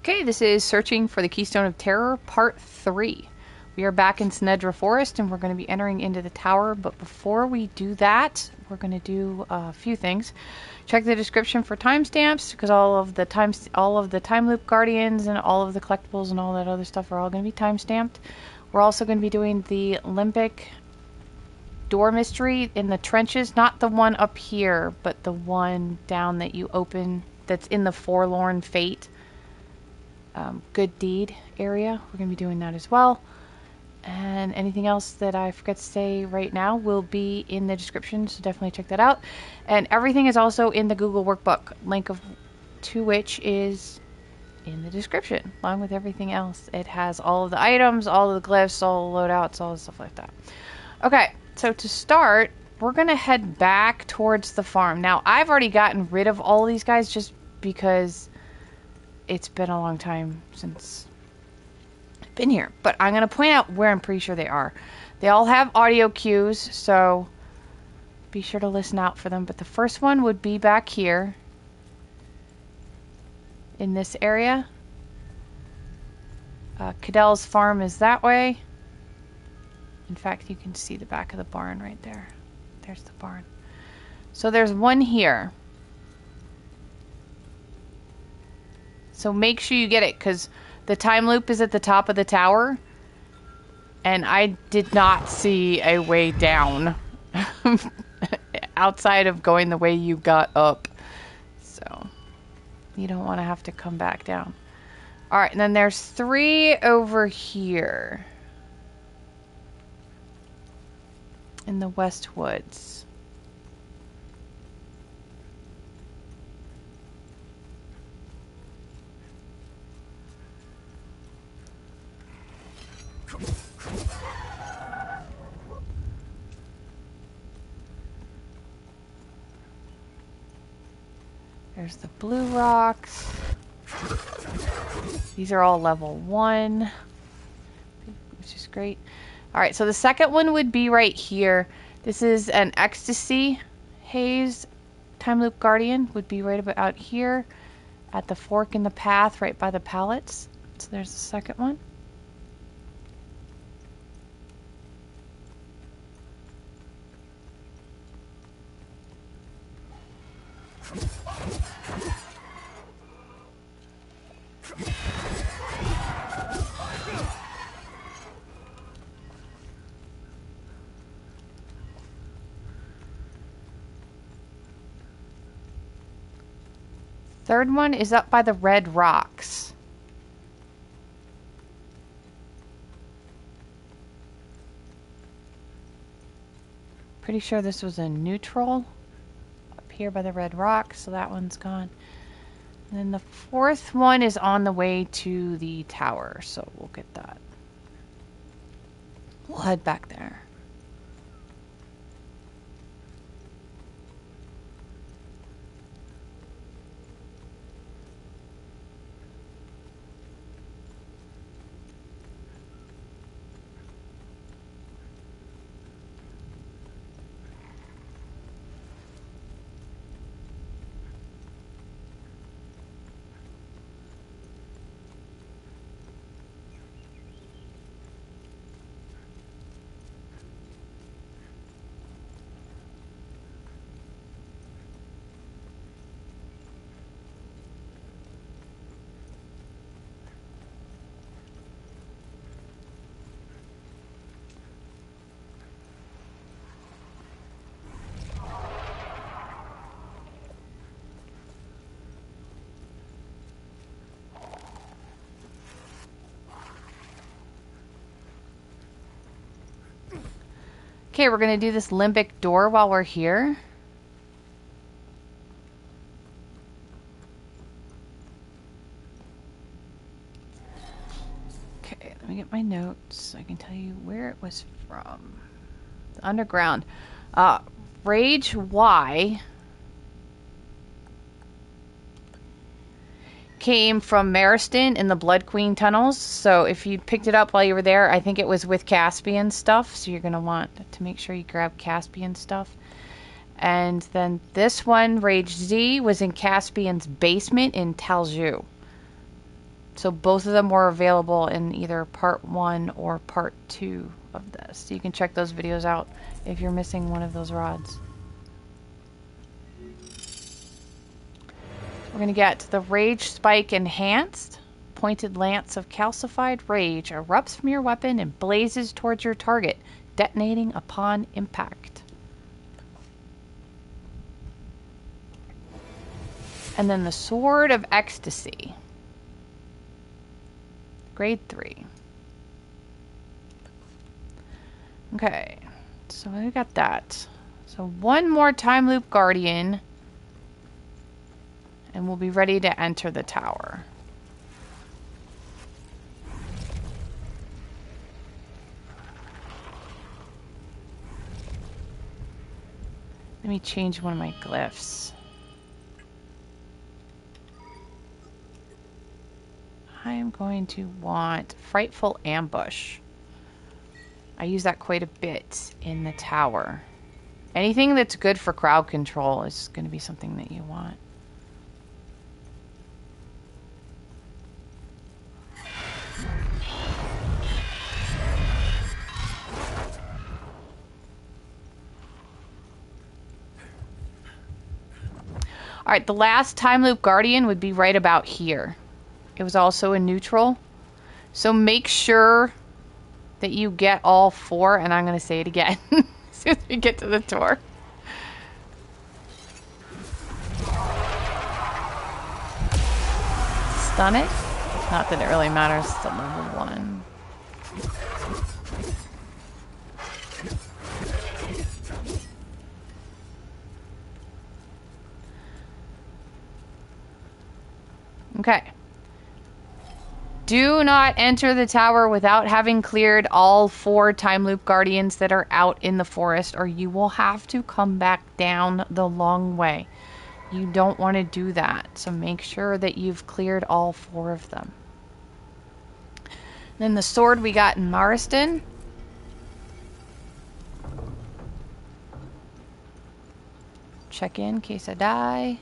Okay, this is Searching for the Keystone of Terror, Part 3. We are back in Senedra Forest, and we're going to be entering into the tower, but before we do that, we're going to do a few things. Check the description for timestamps, because all of the Timeloop Guardians and all of the collectibles and all that other stuff are all going to be timestamped. We're also going to be doing the Lymbic door mystery in the trenches, not the one up here, but the one down that you open that's in the Forlorn Fate good deed area. We're going to be doing that as well. And anything else that I forget to say right now will be in the description, so definitely check that out. And everything is also in the Google workbook, link to which is in the description, along with everything else. It has all of the items, all of the glyphs, all the loadouts, all the stuff like that. Okay, so to start, we're going to head back towards the farm. Now, I've already gotten rid of all of these guys just because it's been a long time since I've been here. But I'm going to point out where I'm pretty sure they are. They all have audio cues, so be sure to listen out for them. But the first one would be back here in this area. Cadell's farm is that way. In fact, you can see the back of the barn right there. There's the barn. So there's one here. So make sure you get it, because the time loop is at the top of the tower, and I did not see a way down outside of going the way you got up. So you don't want to have to come back down. Alright, and then there's 3 over here in the West Woods. There's the blue rocks. These are all level 1, which is great. Alright, so the second one would be right here. This is an Ecstasy Haze Timeloop Guardian. Would be right about out here at the fork in the path right by the pallets. So there's the second one. Third one is up by the red rocks. Pretty sure this was a neutral up here by the red rocks, so that one's gone. And then the fourth one is on the way to the tower, so we'll get that. We'll head back there. Okay, we're going to do this Lymbic door while we're here. Okay, let me get my notes so I can tell you where it was from. The underground. Rage Y came from Mariston in the Blood Queen tunnels. So if you picked it up while you were there, I think it was with Caspian stuff. So you're going to want to make sure you grab Caspian stuff. And then this one, Rage Z, was in Caspian's basement in Talju. So both of them were available in either part 1 or part 2 of this. So you can check those videos out if you're missing one of those rods. We're going to get the Rage Spike Enhanced. Pointed lance of calcified rage erupts from your weapon and blazes towards your target, detonating upon impact. And then the Sword of Ecstasy. Grade 3. Okay, so we got that. So one more Timeloop Guardian, and we'll be ready to enter the tower. Let me change one of my glyphs. I am going to want Frightful Ambush. I use that quite a bit in the tower. Anything that's good for crowd control is going to be something that you want. Alright, the last Timeloop Guardian would be right about here. It was also a neutral. So make sure that you get all 4, and I'm going to say it again as soon as we get to the tour. Stun it? Not that it really matters, it's at level 1. Okay. Do not enter the tower without having cleared all 4 Timeloop Guardians that are out in the forest, or you will have to come back down the long way. You don't want to do that, so make sure that you've cleared all 4 of them. Then the sword we got in Marston. Check in case I die.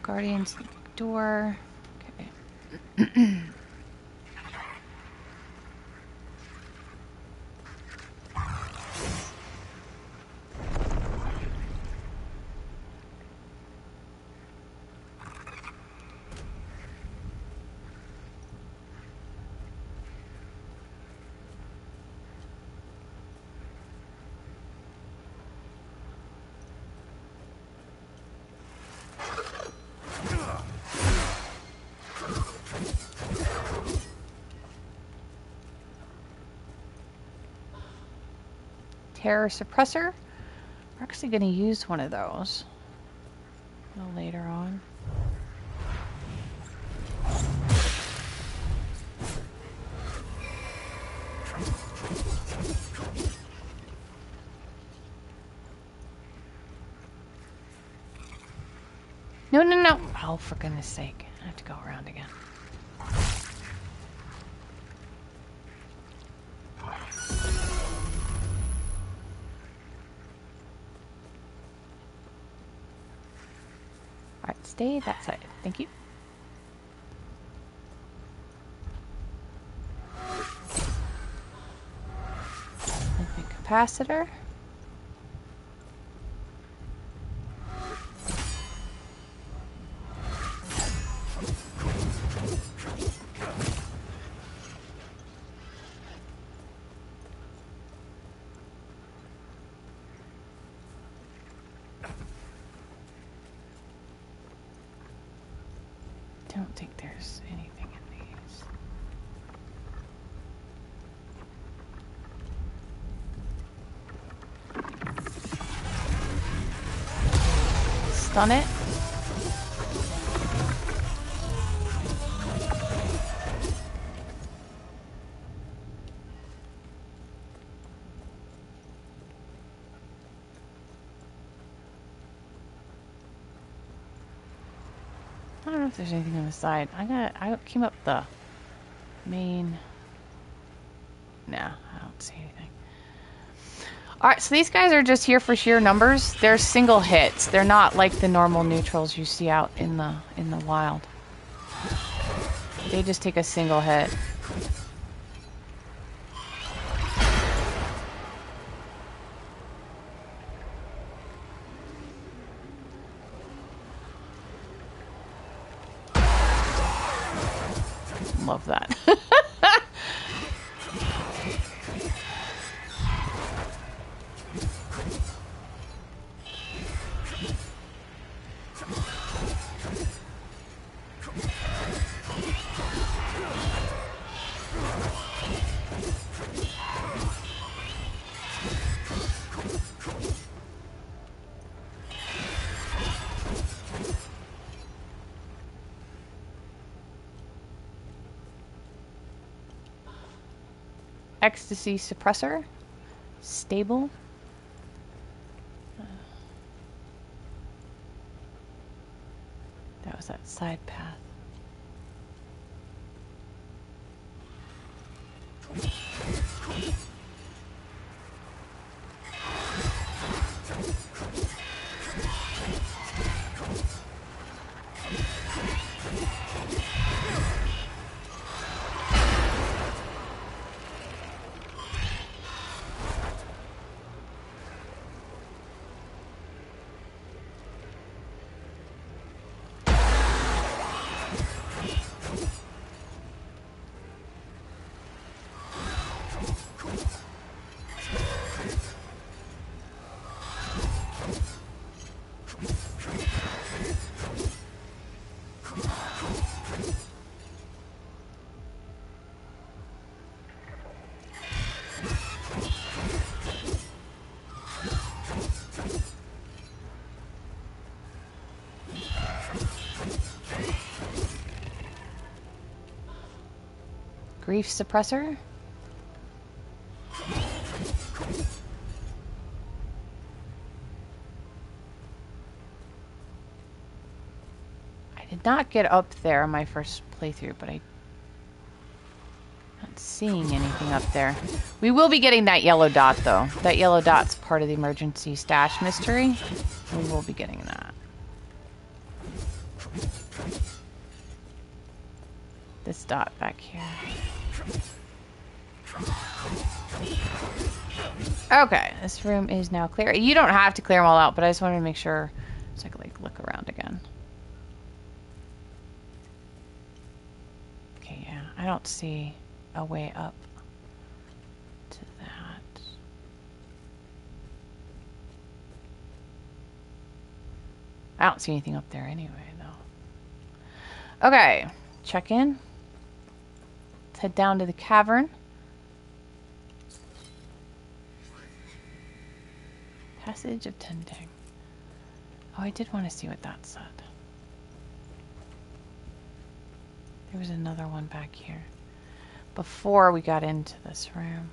Guardians door. Okay. Terror Suppressor. We're actually going to use one of those a little later on. No, no, no. Oh, for goodness sake. I have to go around again. Alright, stay that side. Thank you. Lymbic capacitor. Don't think there's anything in these. Stun it. I don't know if there's anything on the side. I came up the main. Nah, I don't see anything. Alright, so these guys are just here for sheer numbers. They're single hits. They're not like the normal neutrals you see out in the wild. They just take a single hit. Love that. Ecstasy suppressor. Stable. That was that side path. Grief suppressor. I did not get up there on my first playthrough, but I'm not seeing anything up there. We will be getting that yellow dot, though. That yellow dot's part of the emergency stash mystery. We will be getting that. This dot back here. Okay, this room is now clear. You don't have to clear them all out, but I just wanted to make sure so I could like look around again. Okay, yeah, I don't see a way up to that. I don't see anything up there anyway, though. Okay, check in. Let's head down to the cavern. Passage of Tending. Oh, I did want to see what that said. There was another one back here before we got into this room.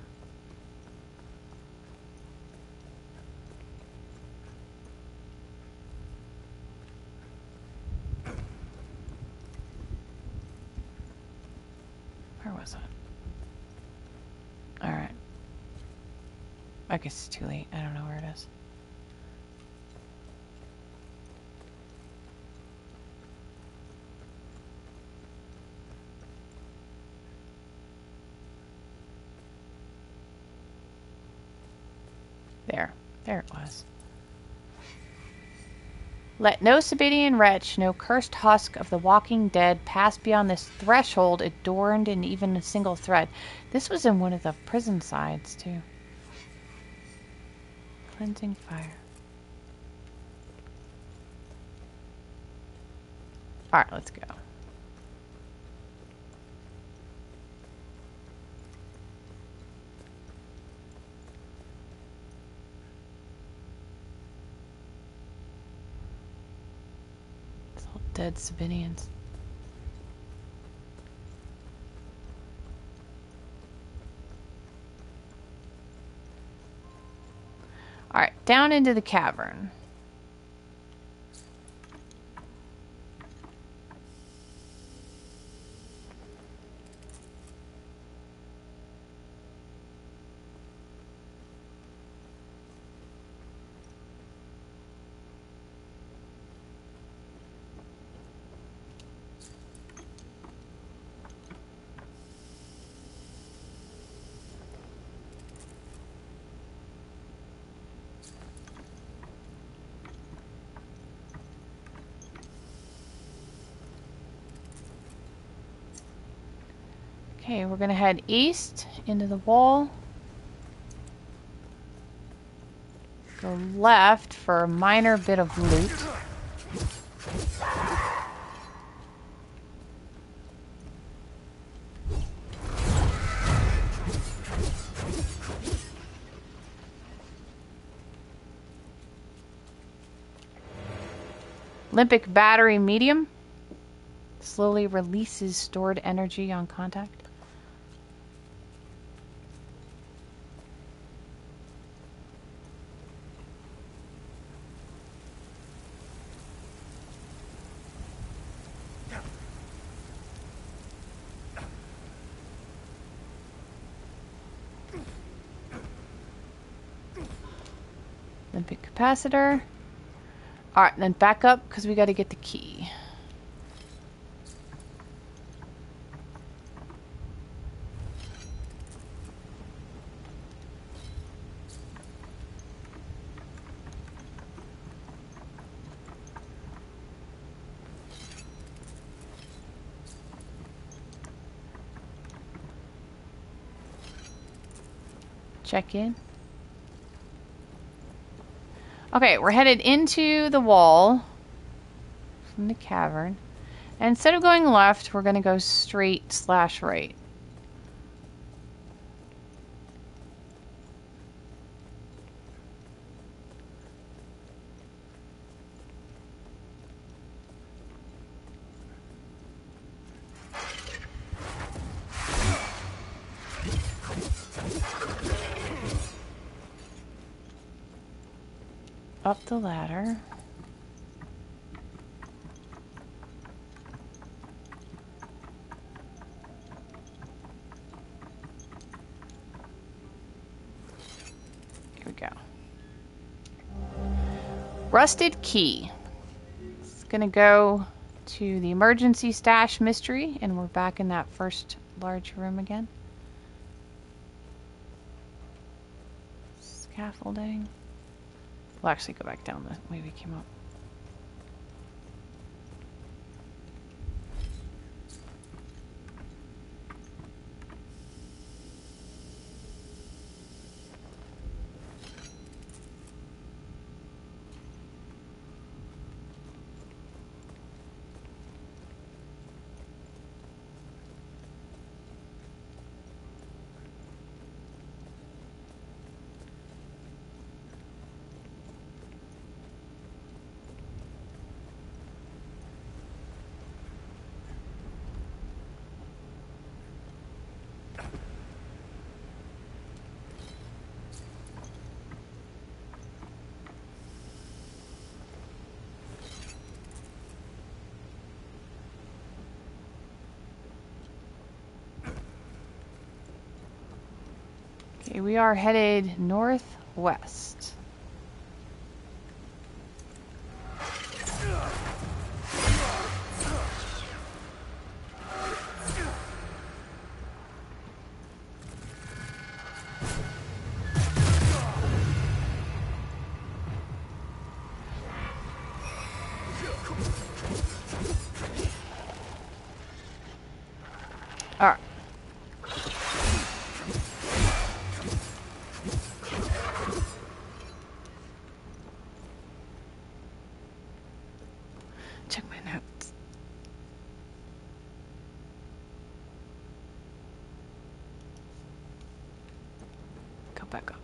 Where was it? Alright. I guess it's too late. I don't know where it is. There it was. Let no Sabidian wretch, no cursed husk of the walking dead pass beyond this threshold adorned in even a single thread. This was in one of the prison sides, too. Cleansing fire. Alright, let's go. Dead Sabinians. Alright, down into the cavern. Okay, we're gonna head east into the wall. Go left for a minor bit of loot. Lymbic battery medium. Slowly releases stored energy on contact. Lymbic capacitor. Alright, then back up because we got to get the key. Check in. Okay, we're headed into the wall from the cavern. And instead of going left, we're going to go straight / right. Up the ladder. Here we go. Rusted key. It's gonna go to the emergency stash mystery, and we're back in that first large room again. Scaffolding. We'll actually go back down the way we came up. Okay, we are headed northwest. All right. Check my notes. Go back up.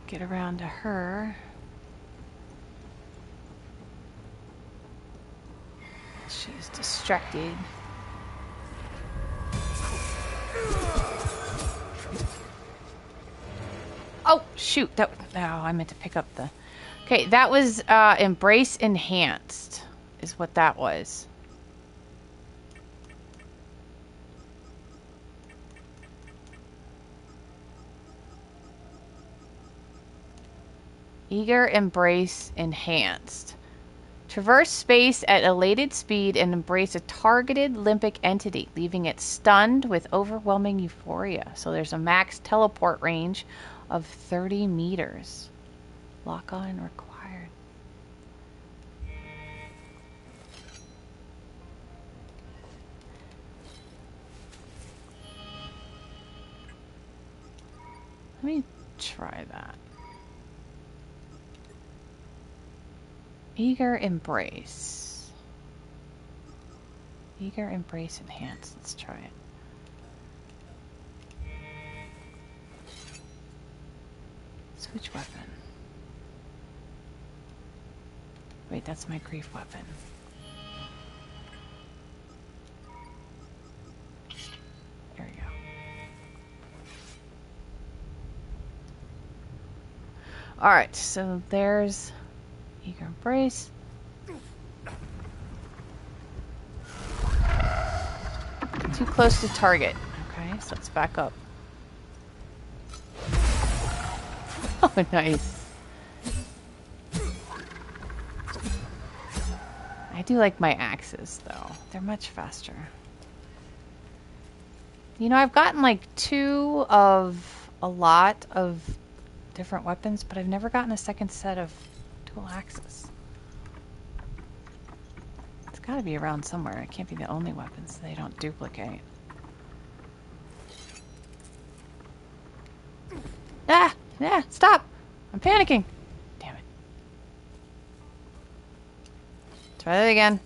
Get around to her. She's distracted. Oh, shoot. That, oh, I meant to pick up the... Okay, that was Embrace Enhanced is what that was. Eager Embrace Enhanced. Traverse space at elated speed and embrace a targeted Lymbic entity, leaving it stunned with overwhelming euphoria. So there's a max teleport range of 30 meters. Lock on required. Let me try that. Eager Embrace. Eager Embrace Enhanced. Let's try it. Switch weapon. Wait, that's my grief weapon. There we go. Alright, so there's Eager Embrace. Too close to target. Okay, so let's back up. Oh, nice. I do like my axes, though. They're much faster. You know, I've gotten like 2 of a lot of different weapons, but I've never gotten a second set of dual axes. It's gotta be around somewhere. It can't be the only weapons they don't duplicate. Ah! Yeah, stop! I'm panicking! Damn it. Try that again.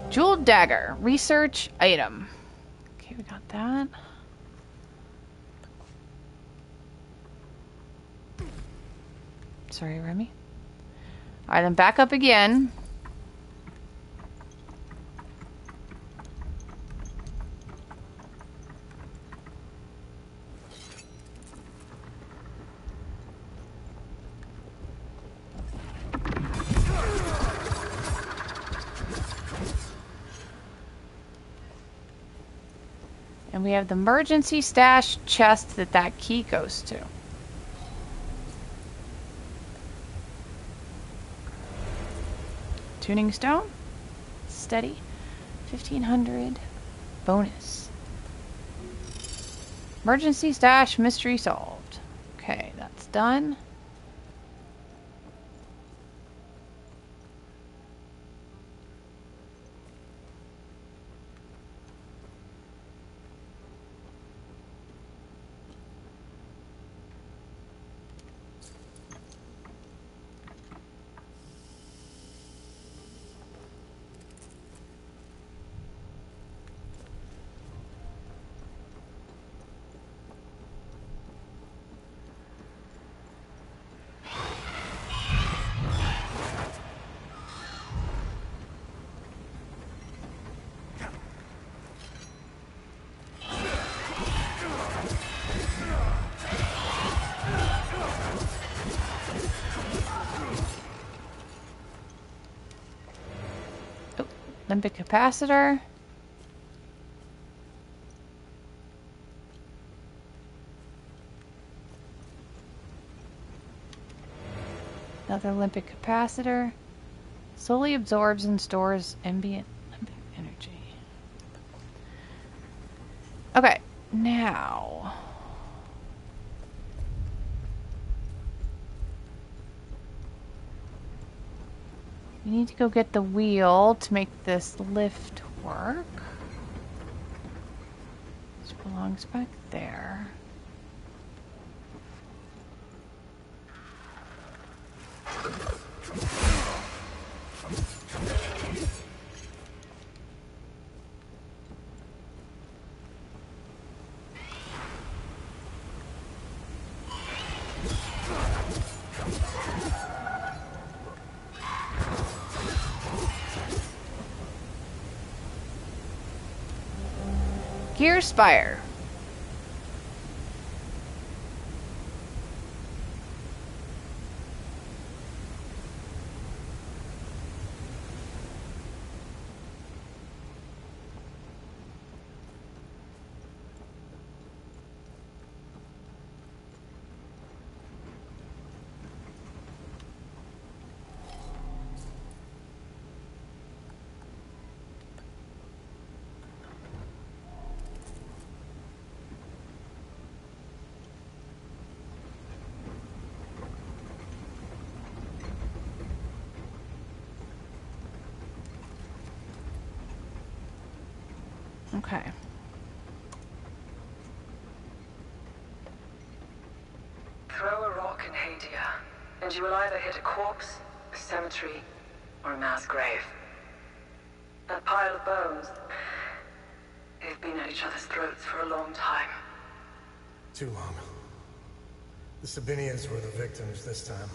Jeweled Dagger. Research item. Okay, we got that. Sorry, Remy. Alright, then back up again. And we have the emergency stash chest that key goes to. Tuning stone. Steady. 1500. Bonus. Emergency stash mystery solved. Okay, that's done. Lymbic capacitor. Another Lymbic capacitor. Solely absorbs and stores ambient Lymbic energy. Okay, now we need to go get the wheel to make this lift work. This belongs back there. Gear Spire. Okay. Throw a rock in Hadea, and you will either hit a corpse, a cemetery, or a mass grave. That pile of bones, they've been at each other's throats for a long time. Too long. The Sabinians were the victims this time.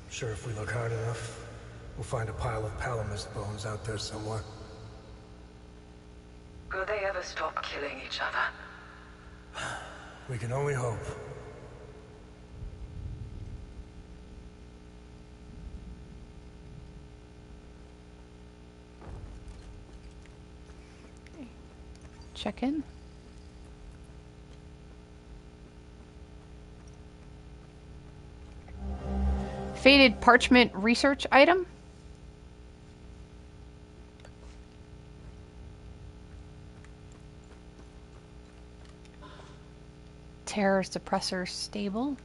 Sure, if we look hard enough, we'll find a pile of Palamist bones out there somewhere. Will they ever stop killing each other? We can only hope. Check in. Faded parchment research item. Terror suppressor stable.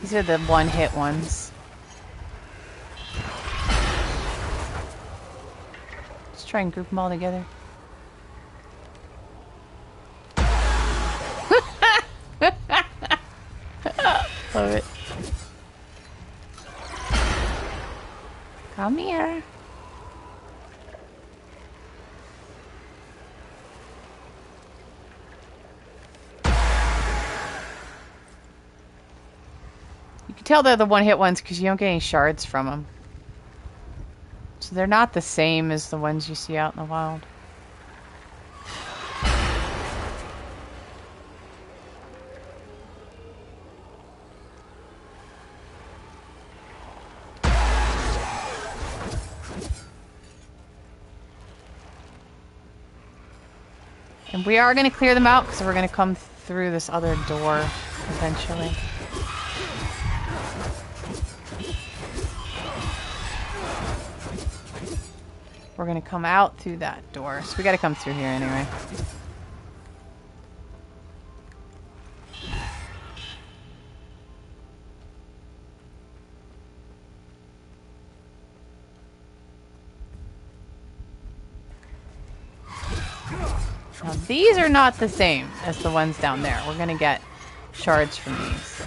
These are the one-hit ones. Let's try and group them all together. Love it. Come here. You can tell they're the one-hit ones because you don't get any shards from them. So they're not the same as the ones you see out in the wild. And we are going to clear them out because we're going to come through this other door eventually. We're going to come out through that door. So we got to come through here anyway. Now these are not the same as the ones down there. We're going to get shards from these.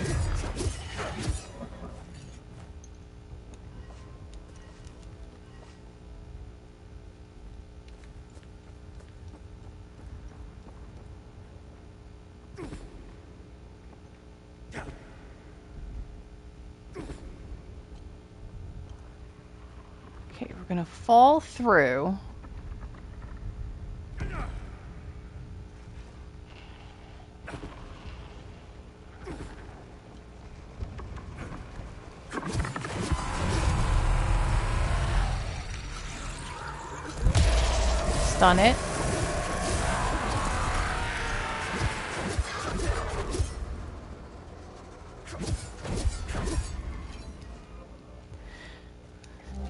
Okay, we're going to fall through. Stun it.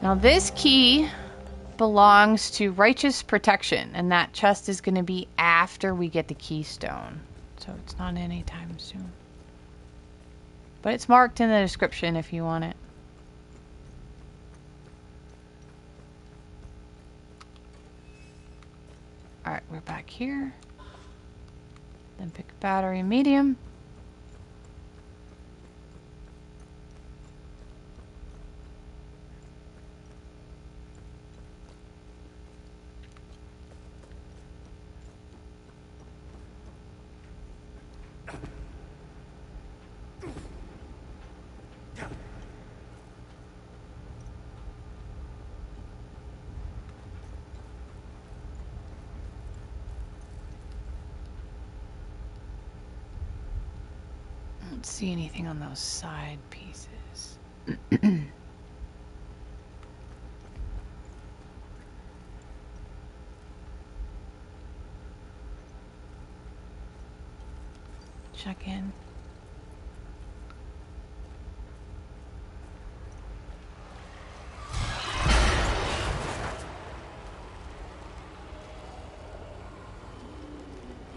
Now this key belongs to Righteous Protection, and that chest is going to be after we get the Keystone. So it's not anytime soon. But it's marked in the description if you want it. Alright, we're back here. Then pick battery medium. Don't see anything on those side pieces. Check in.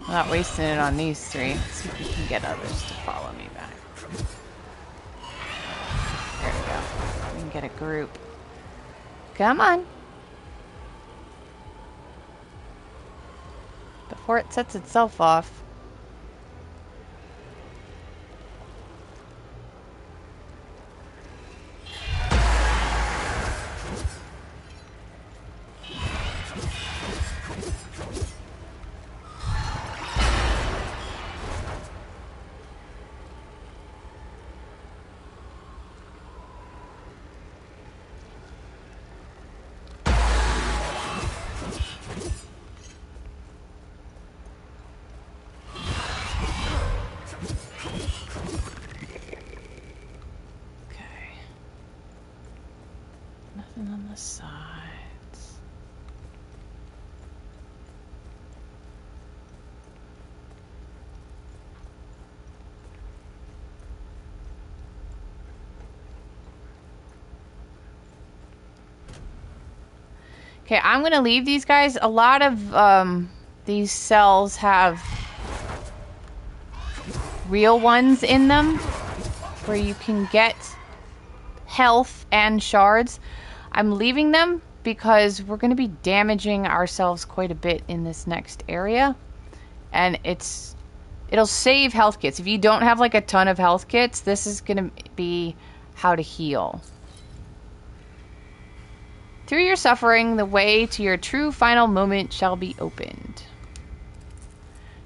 I'm not wasting it on these three. Let's see if we can get others to follow me back. There we go. We can get a group. Come on. Before it sets itself off. Okay, I'm going to leave these guys. A lot of these cells have real ones in them where you can get health and shards. I'm leaving them because we're going to be damaging ourselves quite a bit in this next area. And it'll save health kits. If you don't have like a ton of health kits, this is going to be how to heal. Through your suffering, the way to your true final moment shall be opened.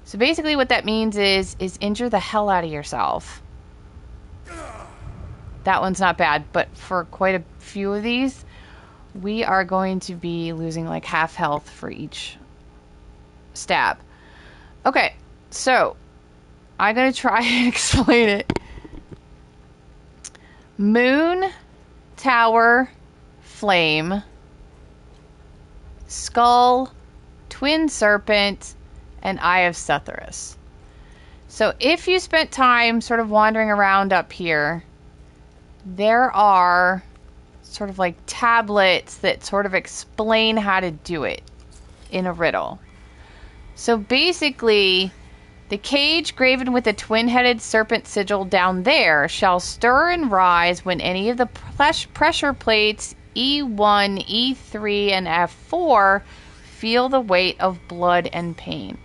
So basically what that means is injure the hell out of yourself. That one's not bad, but for quite a few of these, we are going to be losing like half health for each stab. Okay, so I'm going to try and explain it. Moon, Tower, Flame, Skull, Twin-Serpent, and Eye of Sethyris. So if you spent time sort of wandering around up here, there are sort of like tablets that sort of explain how to do it in a riddle. So basically, the cage graven with a twin-headed serpent sigil down there shall stir and rise when any of the pressure plates E1, E3, and F4 feel the weight of blood and pain.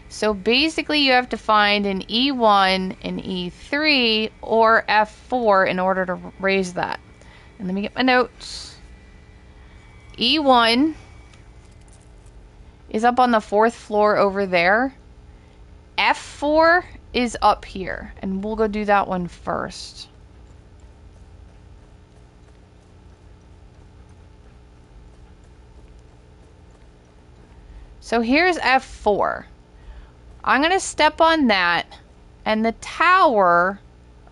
So basically you have to find an E1, an E3, or F4 in order to raise that. And let me get my notes. E1 is up on the 4th floor over there. F4 is up here, and we'll go do that one first. So here's F4. I'm going to step on that, and the tower,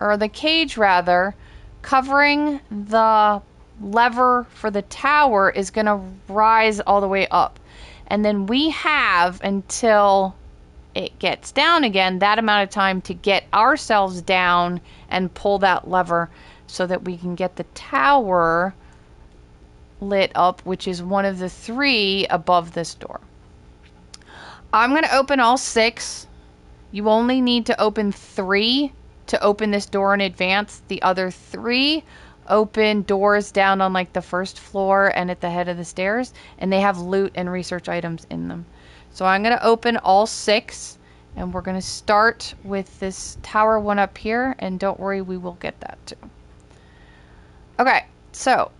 or the cage rather, covering the lever for the tower is going to rise all the way up. And then we have until it gets down again, that amount of time to get ourselves down and pull that lever so that we can get the tower lit up, which is one of the 3 above this door. I'm going to open all 6. You only need to open 3 to open this door in advance. The other 3 open doors down on like the 1st floor and at the head of the stairs, and they have loot and research items in them. So I'm going to open all 6, and we're going to start with this tower one up here, and don't worry, we will get that too. Okay, so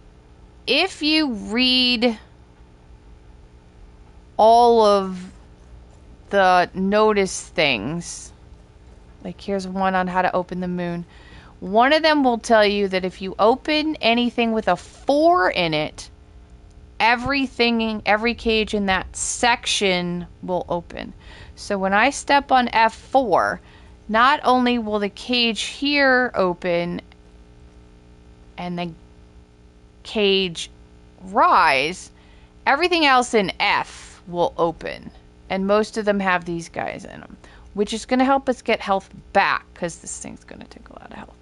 if you read all of the notice things, like here's one on how to open the moon. One of them will tell you that if you open anything with a 4 in it, every cage in that section will open. So when I step on F4, not only will the cage here open and the cage rise, everything else in F will open. And most of them have these guys in them, which is going to help us get health back, because this thing's going to take a lot of health.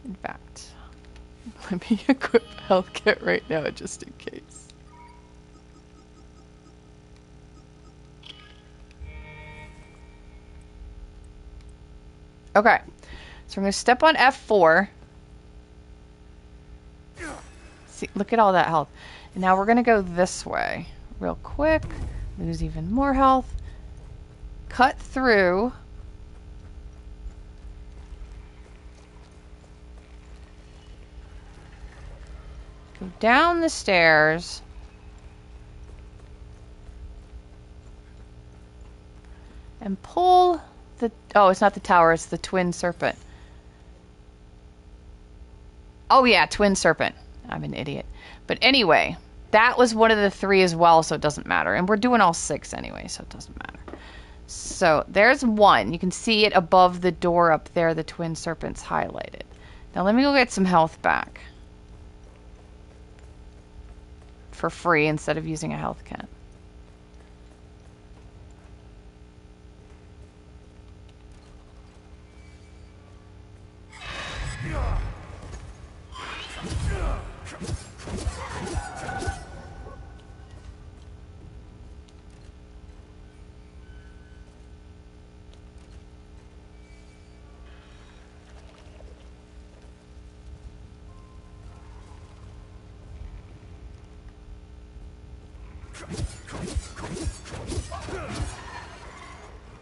In fact, let me equip a health kit right now, just in case. Okay. So we're going to step on F4. See, look at all that health. And now we're going to go this way real quick. Lose even more health. Cut through. Go down the stairs. And pull the... Oh, it's not the tower. It's the Twin-Serpent. Oh, yeah. Twin-Serpent. I'm an idiot. But anyway, that was one of the 3 as well, so it doesn't matter. And we're doing all 6 anyway, so it doesn't matter. So there's 1. You can see it above the door up there. The Twin-Serpent's highlighted. Now let me go get some health back. For free instead of using a health kit.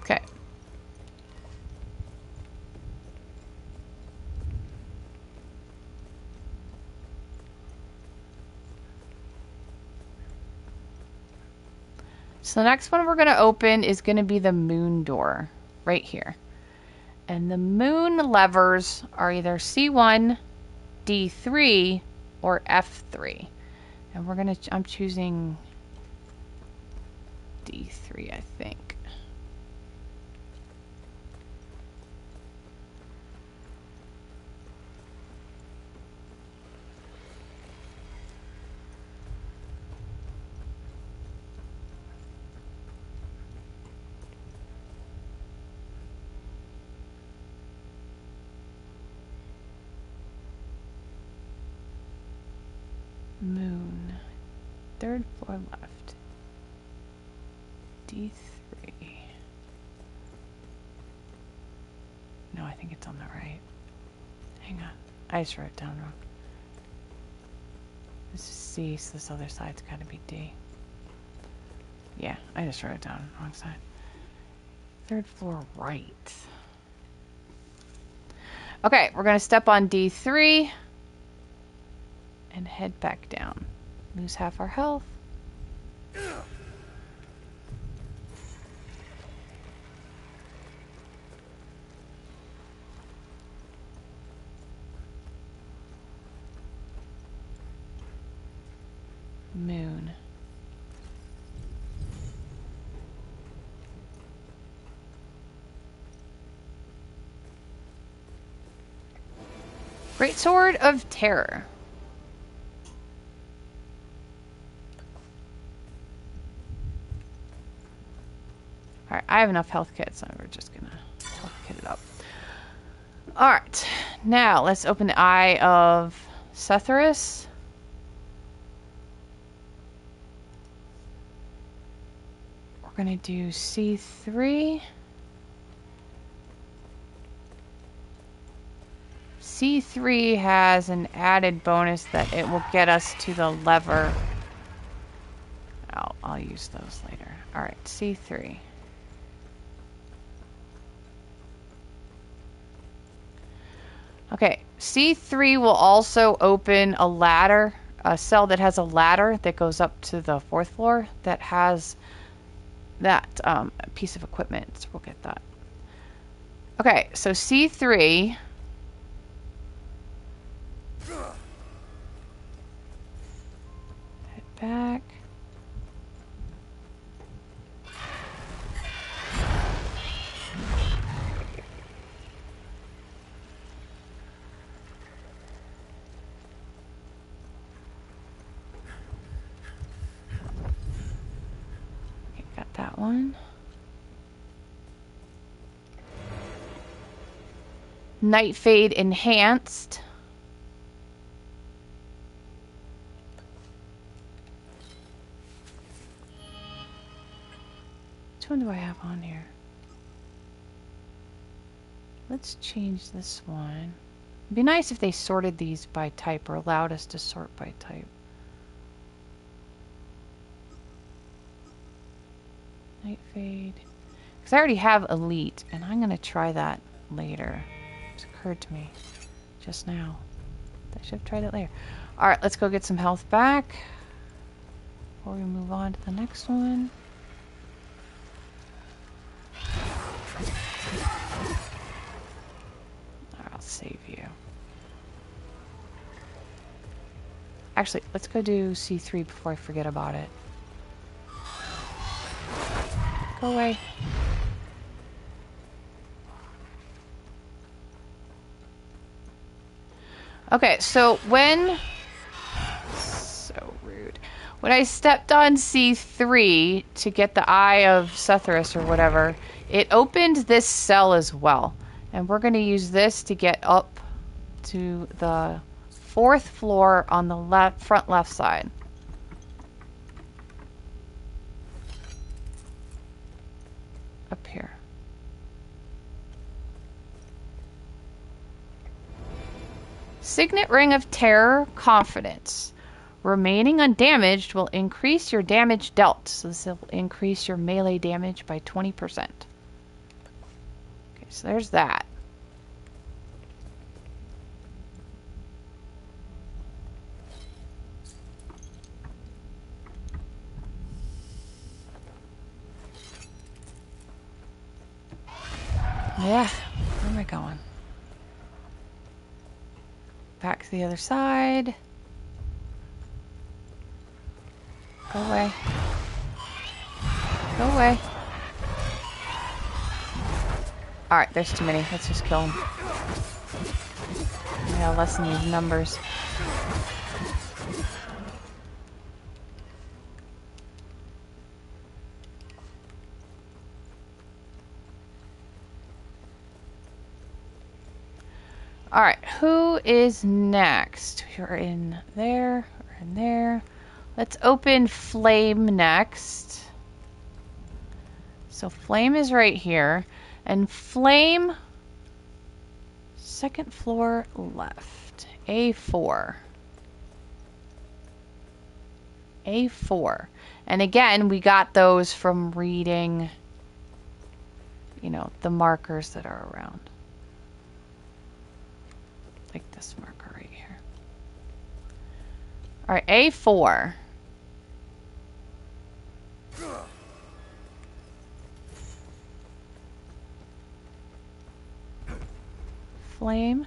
Okay. So the next one we're going to open is going to be the moon door right here. And the moon levers are either C1, D3, or F3. And we're going to, I'm choosing D3, I think. Moon. 3rd floor left. D3. No, I think it's on the right. Hang on. I just wrote it down wrong. This is C, so this other side's got to be D. Yeah, I just wrote it down on the wrong side. 3rd floor right. Okay, we're going to step on D3 and head back down. Lose half our health. Moon. Greatsword of Terror. Alright, I have enough health kits, so we're just gonna health kit it up. Alright, now let's open the Eye of Sethyris. We're gonna do C3. C3 has an added bonus that it will get us to the lever. I'll use those later. Alright, C3. Okay, C3 will also open a ladder, a cell that has a ladder that goes up to the 4th floor that has that piece of equipment. So we'll get that. Okay, so C3. Head back. That one. Nightfade enhanced. Which one do I have on here? Let's change this one. It'd be nice if they sorted these by type or allowed us to sort by type. Nightfade. Because I already have Elite, and I'm going to try that later. It occurred to me just now. I should have tried it later. Alright, let's go get some health back before we move on to the next one. Alright, I'll save you. Actually, let's go do C3 before I forget about it. Go away. Okay, so when... So rude. When I stepped on C3 to get the Eye of Sethyris or whatever, it opened this cell as well. And we're going to use this to get up to the 4th floor on the front left side. Up here. Signet Ring of Terror, Confidence. Remaining undamaged will increase your damage dealt. So this will increase your melee damage by 20%. Okay, so there's that. Yeah, where am I going? Back to the other side. Go away. Go away. Alright, there's too many. Let's just kill them. I gotta lessen these numbers. Alright, who is next? We're in there. We're in there. Let's open Flame next. So Flame is right here. And Flame, 2nd floor left. A4. A4. And again, we got those from reading, you know, the markers that are around. Like this marker right here. Alright, A4. Flame.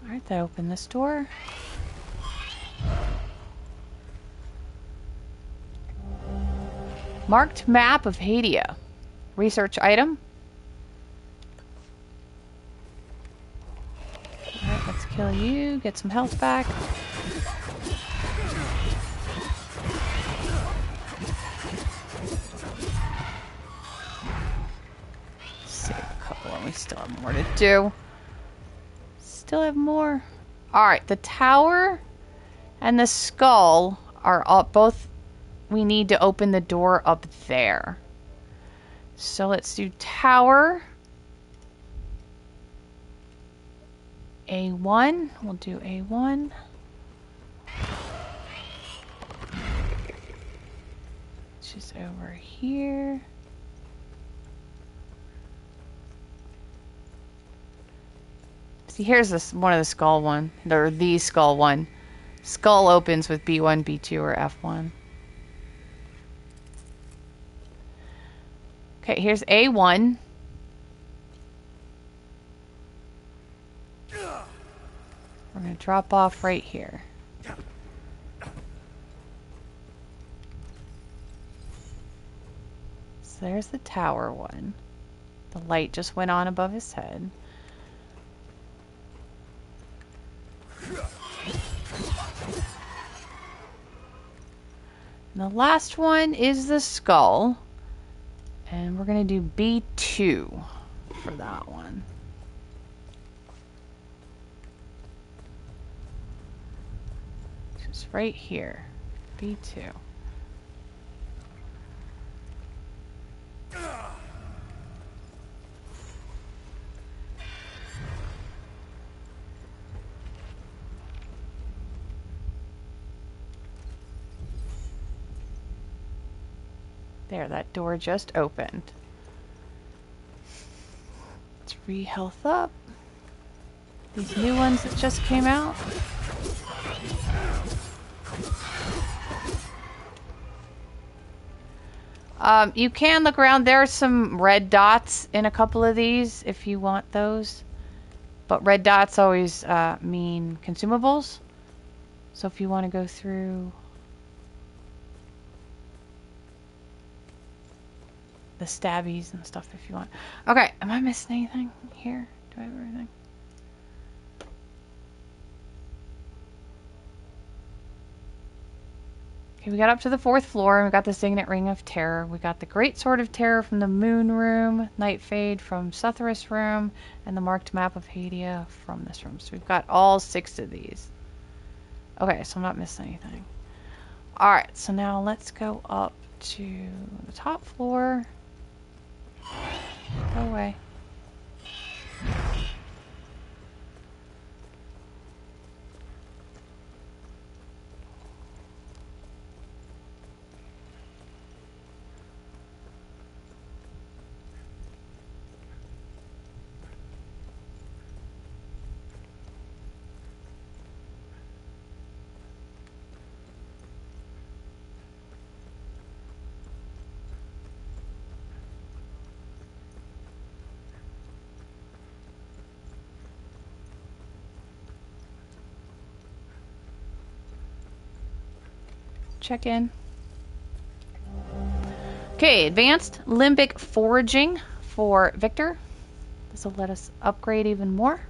Alright, that opened this door. Marked map of Hadea. Research item. Alright, let's kill you. Get some health back. Save a couple and we still have more to do. Still have more. Alright, the tower and the skull are all, both... We need to open the door up there. So let's do tower. A1. We'll do A1. It's just over here. See, here's this one of the skull one. Or the skull one. Skull opens with B1, B2, or F1. Okay, here's A1. We're going to drop off right here. So there's the tower one. The light just went on above his head. And the last one is the skull. And we're going to do B2 for that one. Just right here. B2. There, that door just opened. Let's re-health up. These new ones that just came out. You can look around. There are some red dots in a couple of these if you want those. But red dots always mean consumables. So if you want to go through the stabbies and stuff if you want. Okay, am I missing anything here? Do I have everything? Okay, we got up to the 4th floor and we got the Signet Ring of Terror. We got the Greatsword of Terror from the Moon Room, Nightfade from Sethyris Room, and the Marked Map of Hadea from this room. So we've got all 6 of these. Okay, so I'm not missing anything. Alright, so now let's go up to the top floor. Go away. Check in. Okay, advanced Limbic foraging for Victor. This will let us upgrade even more.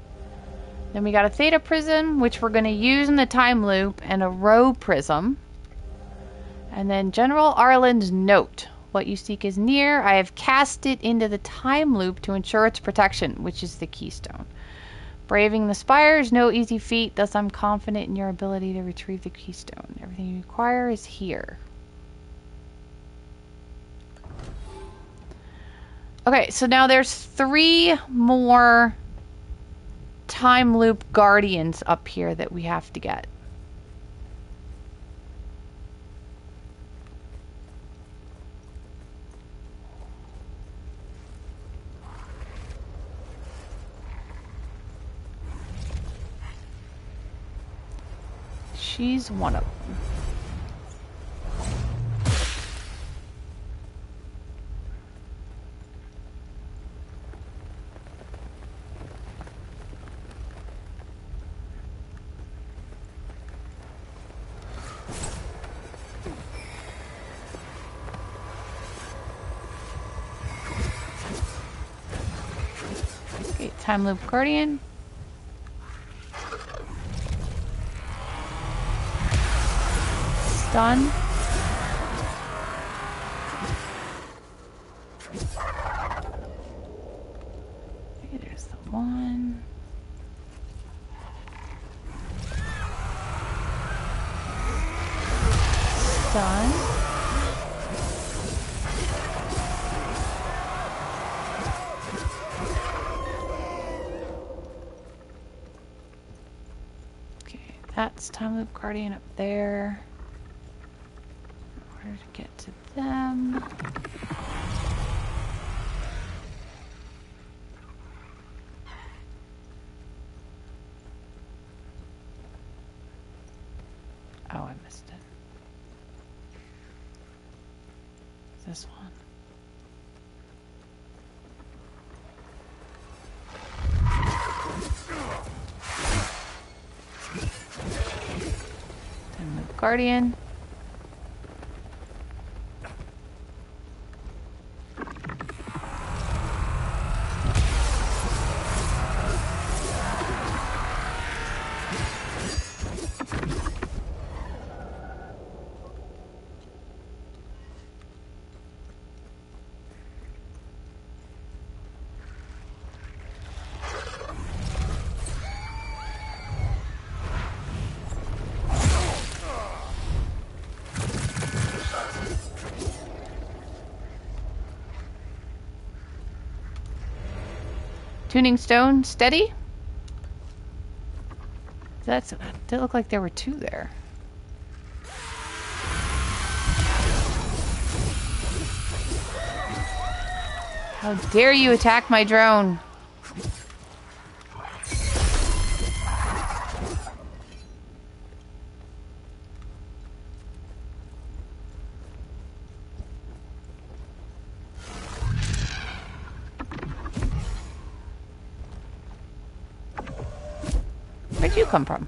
Then we got a Theta Prism, which we're going to use in the time loop, and a Row Prism. And then General Aarlon's Note. What you seek is near. I have cast it into the time loop to ensure its protection, which is the Keystone. Braving the Spires, no easy feat, thus I'm confident in your ability to retrieve the Keystone. Everything you require is here. Okay, so now there's 3 more Timeloop Guardians up here that we have to get. She's one of them. Okay, Timeloop Guardian. Done. Okay, there's the one. Done. Okay, that's Timeloop Guardian up there. To get to them. Oh, I missed it. This one. Timeloop Guardian. Tuning stone, steady. That did look like there were 2 there. How dare you attack my drone? Where'd you come from?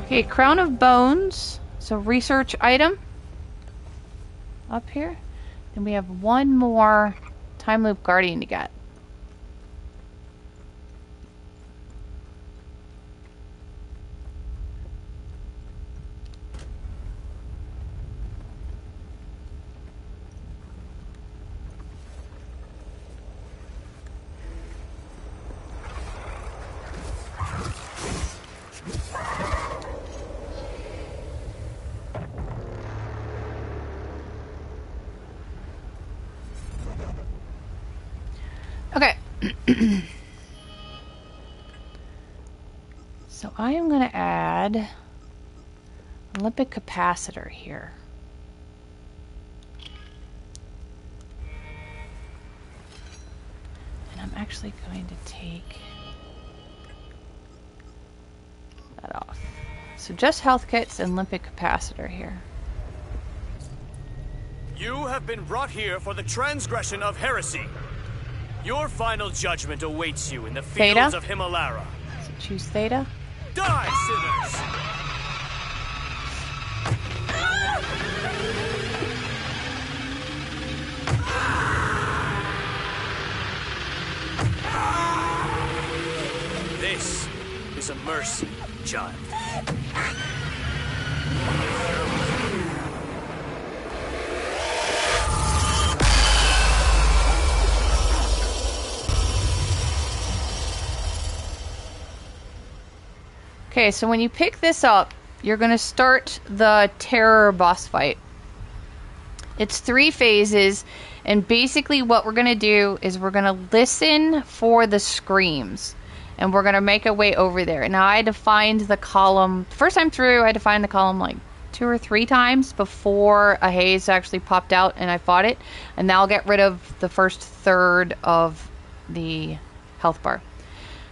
Okay, Crown of Bones. So research item. Up here. Then we have one more Timeloop Guardian to get. Okay. So I am going to add a Lymbic capacitor here. And I'm actually going to take that off. So just health kits and Lymbic capacitor here. You have been brought here for the transgression of heresy. Your final judgment awaits you in the fields Theta? of Himalara. So choose Theta. Die, sinners! This is a mercy, child. Okay, so when you pick this up, you're going to start the terror boss fight. It's 3 phases, and basically what we're going to do is we're going to listen for the screams, and we're going to make our way over there. Now, I had to find the column. First time through, I had to find the column like 2 or 3 times before a haze actually popped out and I fought it, and that'll get rid of the first third of the health bar.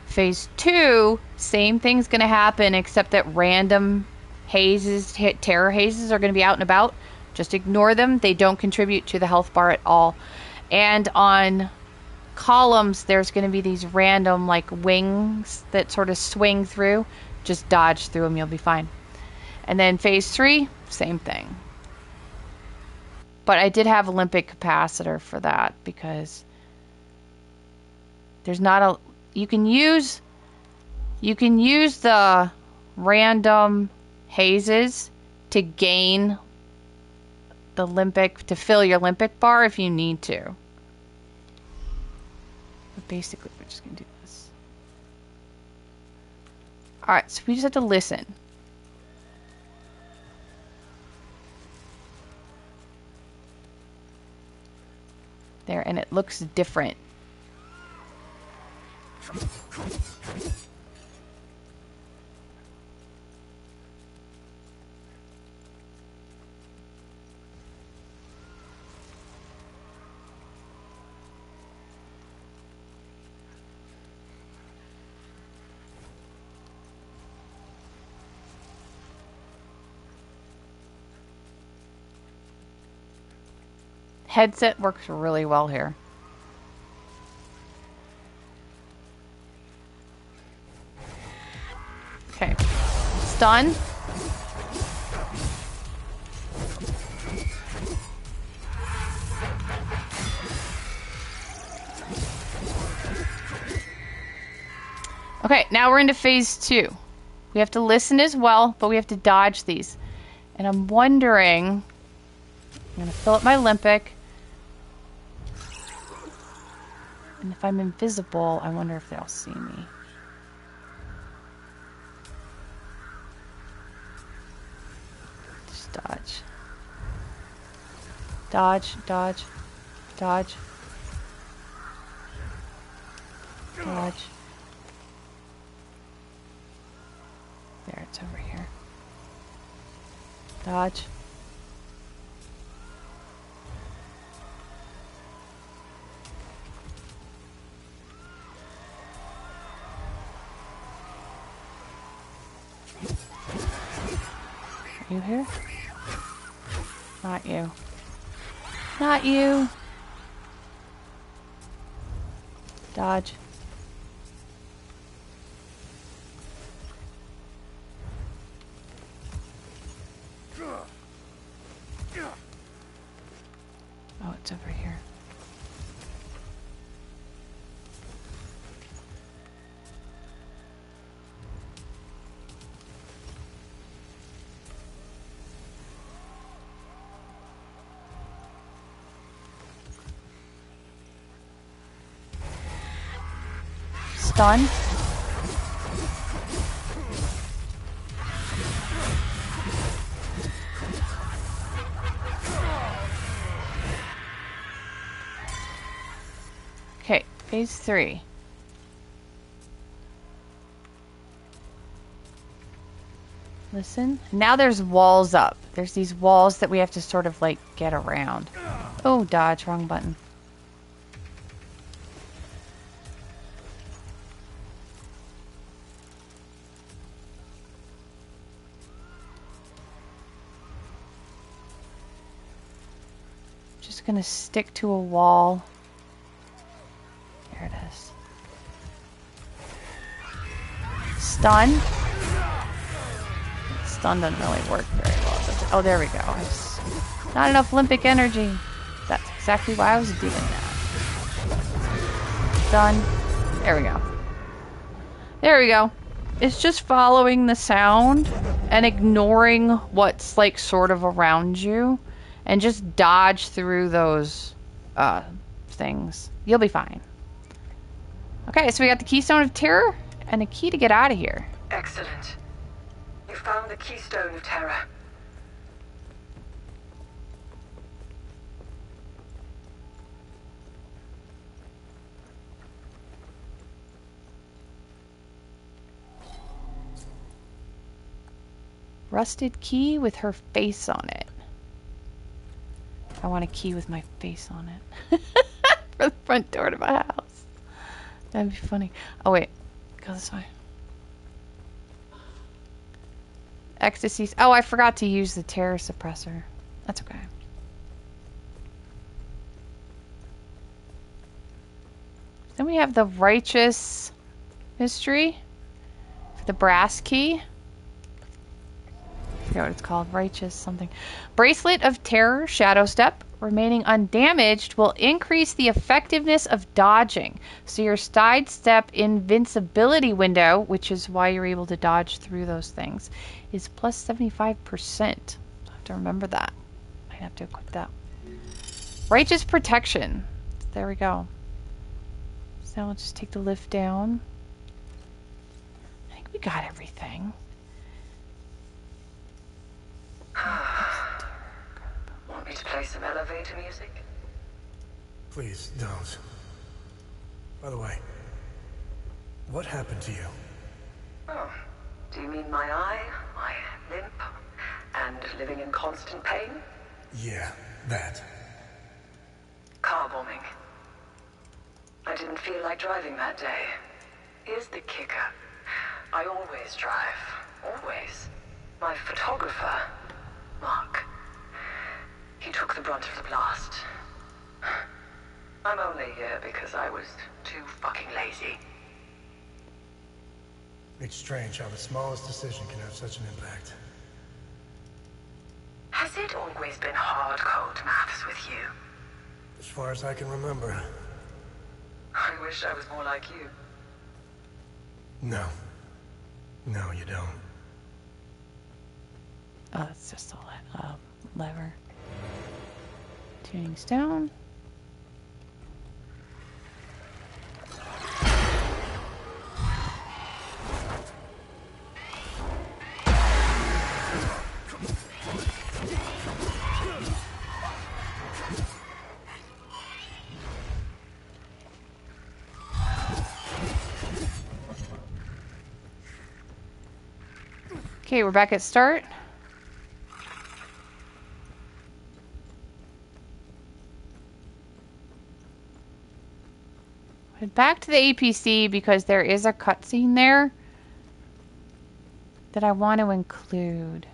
Phase 2, same thing's going to happen, except that random hazes, terror hazes, are going to be out and about. Just ignore them. They don't contribute to the health bar at all. And on columns, there's going to be these random, like, wings that sort of swing through. Just dodge through them. You'll be fine. And then phase 3, same thing. But I did have a Lymbic capacitor for that because there's not a... You can use the random hazes to gain the Lymbic, to fill your Lymbic bar if you need to. But basically, we're just going to do this. Alright, so we just have to listen. There, and it looks different. headset works really well here. Okay. Stun. Okay, now we're into phase 2. We have to listen as well, but we have to dodge these. And I'm wondering... I'm going to fill up my Lymbic. And if I'm invisible, I wonder if they'll see me. Just dodge. Dodge, dodge, dodge. Dodge. There, it's over here. Dodge. Are you here? Not you. Not you. Dodge. Oh, it's over here. Stun. Okay, phase 3. Listen. Now there's walls up. There's these walls that we have to sort of like get around. Oh, dodge, wrong button. Just gonna stick to a wall. There it is. Stun. Stun doesn't really work very well, does it? Oh, there we go. Not enough Lymbic energy. That's exactly why I was doing that. Stun. There we go. There we go. It's just following the sound and ignoring what's like sort of around you and just dodge through those things. You'll be fine. Okay, so we got the Keystone of Terror and a key to get out of here. Excellent. You found the Keystone of Terror. Rusted key with her face on it. I want a key with my face on it. For the front door to my house. That'd be funny. Oh wait, go this way. Ecstasies. Oh, I forgot to use the terror suppressor. That's okay. Then we have the righteous mystery for the brass key. I forget what it's called. Righteous something. Bracelet of Terror, Shadowstep. Remaining undamaged will increase the effectiveness of dodging. So your sidestep invincibility window, which is why you're able to dodge through those things, is plus 75%. I have to remember that. I have to equip that. Righteous Protection. There we go. So now we'll just take the lift down. I think we got everything. Want me to play some elevator music? Please, don't. By the way, what happened to you? Oh, do you mean my eye, my limp, and living in constant pain? Yeah, that. Car bombing. I didn't feel like driving that day. Here's the kicker. I always drive. Always. My photographer, Mark. He took the brunt of the blast. here because I was too fucking lazy. It's strange how the smallest decision can have such an impact. Has it always been hard code maths with you? As far as I can remember. I wish I was more like you. No. No, you don't. Oh, it's just a lever. Tuning stone. Okay, we're back at start. Head back to the APC because there is a cutscene there that I want to include.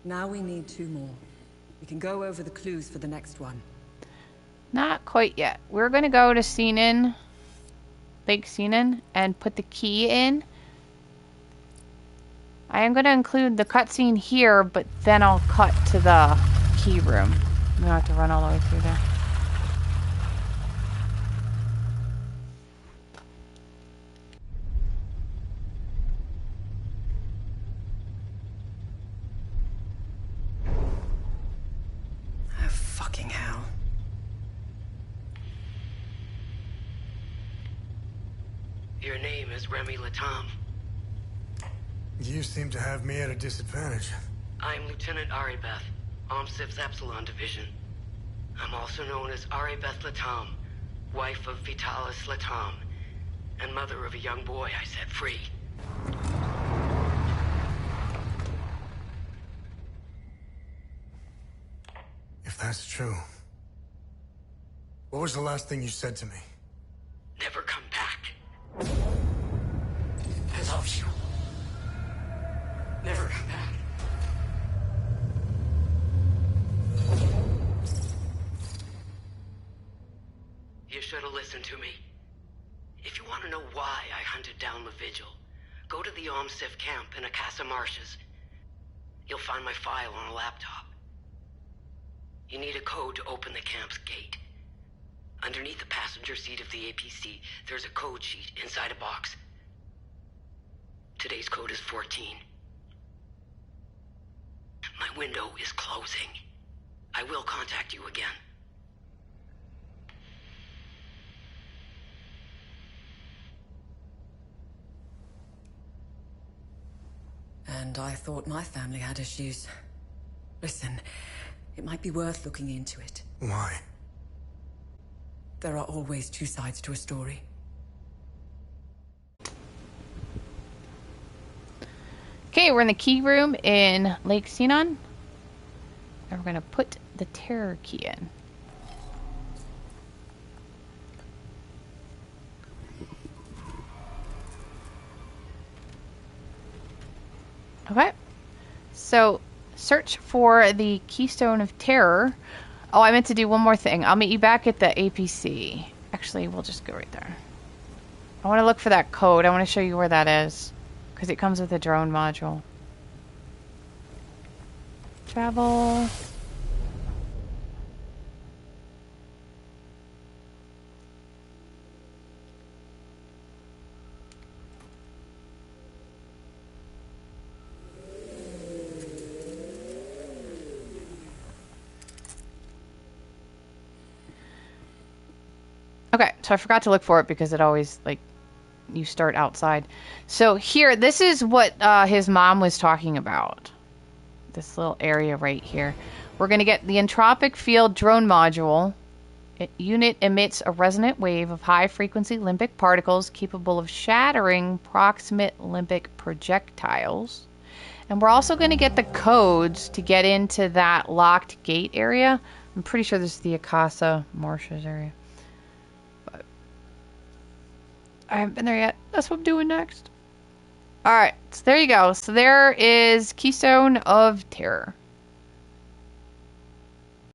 Now we need 2 more. We can go over the clues for the next one. Not quite yet. We're going to go to Cynon, Lake Cynon, and put the key in. I am going to include the cutscene here, but then I'll cut to the key room. We don't have to run all the way through there. You seem to have me at a disadvantage. I'm Lieutenant Aribeth, OMSIF's Epsilon Division. I'm also known as Aribeth Latam, wife of Vitalis Latam, and mother of a young boy I set free. If that's true, what was the last thing you said to me? Never come back. I love you. Never come back. You should have listened to me. If you want to know why I hunted down the Vigil, go to the OMSIF camp in Akasa Marshes. You'll find my file on a laptop. You need a code to open the camp's gate. Underneath the passenger seat of the APC, there's a code sheet inside a box. Today's code is 14. My window is closing. I will contact you again. And I thought my family had issues. Listen, it might be worth looking into it. Why? There are always 2 sides to a story. Okay, we're in the key room in Lake Cynon. And we're going to put the terror key in. Okay. So, search for the Keystone of Terror. Oh, I meant to do one more thing. I'll meet you back at the APC. Actually, we'll just go right there. I want to look for that code. I want to show you where that is. Because it comes with a drone module. Travel. Okay, so I forgot to look for it because it always, like, you start outside. So here, this is what his mom was talking about. This little area right here. We're going to get the Entropic Field Drone Module. Unit emits a resonant wave of high-frequency Lymbic particles capable of shattering proximate Lymbic projectiles. And we're also going to get the codes to get into that locked gate area. I'm pretty sure this is the Arcas marshes area. But I haven't been there yet. That's what I'm doing next. Alright, so there you go. So there is Keystone of Terror.